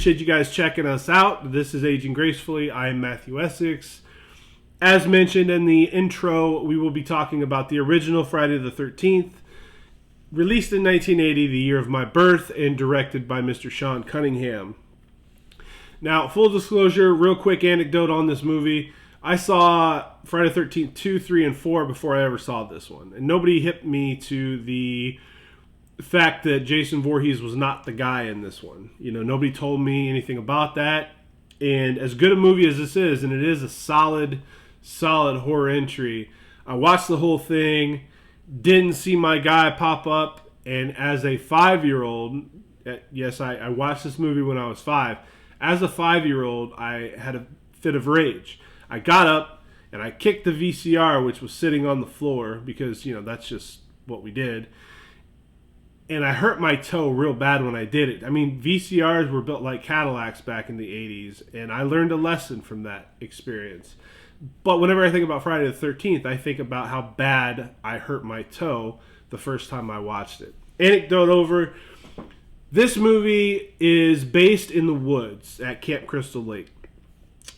appreciate you guys checking us out. This is Aging Gracefully. I am Matthew Essex. As mentioned in the intro, we will be talking about the original Friday the 13th, released in 1980, the year of my birth, and directed by Mr. Sean Cunningham. Now, full disclosure, real quick anecdote on this movie. I saw Friday the 13th 2, 3, and 4 before I ever saw this one. And nobody hit me to the fact that Jason Voorhees was not the guy in this one. You know, nobody told me anything about that. And as good a movie as this is, and it is a solid horror entry, I watched the whole thing, didn't see my guy pop up, and as a 5-year-old, yes, I watched this movie when I was 5. As a 5-year-old, I had a fit of rage. I got up and I kicked the VCR, which was sitting on the floor, because, you know, that's just what we did. And I hurt my toe real bad when I did it. I mean, VCRs were built like Cadillacs back in the 80s, and I learned a lesson from that experience. But whenever I think about Friday the 13th, I think about how bad I hurt my toe the first time I watched it. Anecdote over. This movie is based in the woods at Camp Crystal Lake.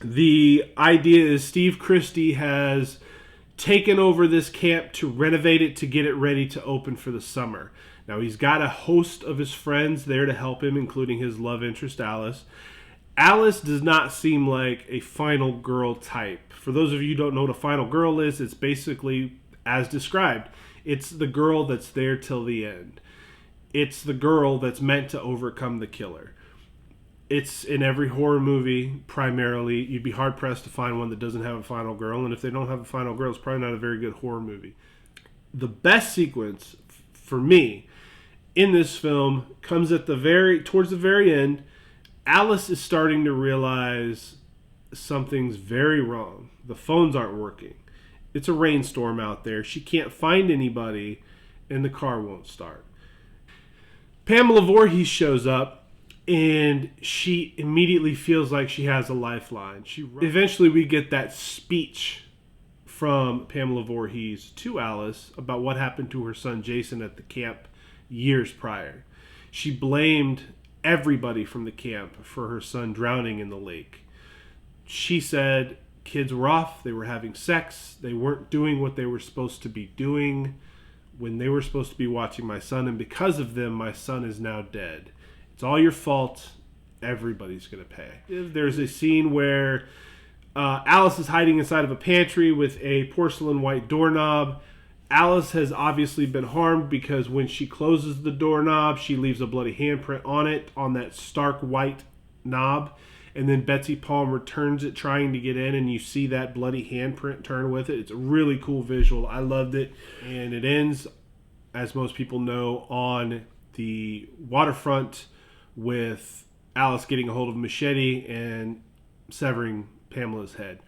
The idea is Steve Christie has taken over this camp to renovate it to get it ready to open for the summer. Now, he's got a host of his friends there to help him, including his love interest, Alice. Alice does not seem like a final girl type. For those of you who don't know what a final girl is, it's basically as described. It's the girl that's there till the end. It's the girl that's meant to overcome the killer. It's in every horror movie, primarily. You'd be hard-pressed to find one that doesn't have a final girl, and if they don't have a final girl, it's probably not a very good horror movie. The best sequence, for me, in this film comes at towards the very end. Alice is starting to realize something's very wrong. The phones aren't working. It's a rainstorm out there. She can't find anybody, and the car won't start. Pamela Voorhees shows up, and she immediately feels like she has a lifeline. Eventually, we get that speech from Pamela Voorhees to Alice about what happened to her son Jason at the camp years prior. She blamed everybody from the camp for her son drowning in the lake. She said kids were off, they were having sex, they weren't doing what they were supposed to be doing when they were supposed to be watching my son, and because of them, my son is now dead. It's all your fault. Everybody's going to pay. There's a scene where Alice is hiding inside of a pantry with a porcelain white doorknob. Alice has obviously been harmed because when she closes the doorknob, she leaves a bloody handprint on it, on that stark white knob. And then Betsy Palmer turns it trying to get in, and you see that bloody handprint turn with it. It's a really cool visual. I loved it. And it ends, as most people know, on the waterfront with Alice getting a hold of a machete and severing Pamela's head.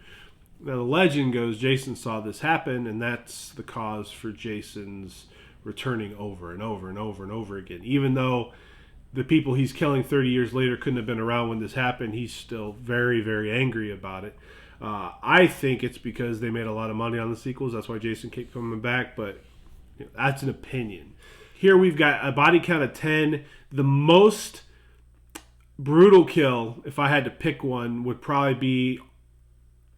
Now, the legend goes Jason saw this happen, and that's the cause for Jason's returning over and over and over and over again. Even though the people he's killing 30 years later couldn't have been around when this happened, he's still very, very angry about it. I think it's because they made a lot of money on the sequels. That's why Jason kept coming back, but that's an opinion. Here we've got a body count of 10. The most brutal kill, if I had to pick one, would probably be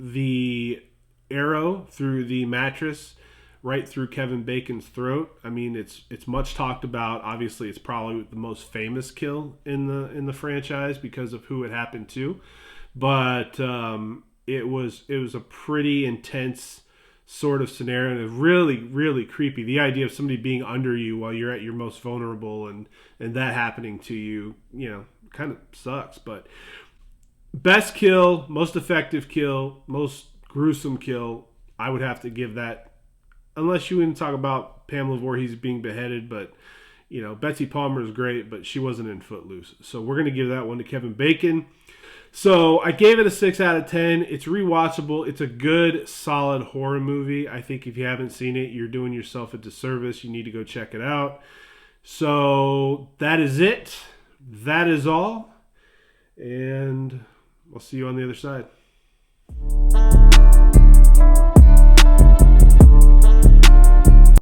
the arrow through the mattress right through Kevin Bacon's throat. I mean, it's much talked about. Obviously, it's probably the most famous kill in the franchise because of who it happened to. But it was a pretty intense sort of scenario, and it was really, really creepy. The idea of somebody being under you while you're at your most vulnerable and that happening to you, you know, kind of sucks. But best kill, most effective kill, most gruesome kill, I would have to give that. Unless you wouldn't talk about Pamela Voorhees being beheaded, but, you know, Betsy Palmer is great, but she wasn't in Footloose. So we're going to give that one to Kevin Bacon. So I gave it a 6 out of 10. It's rewatchable. It's a good, solid horror movie. I think if you haven't seen it, you're doing yourself a disservice. You need to go check it out. So that is it. That is all. And I'll see you on the other side.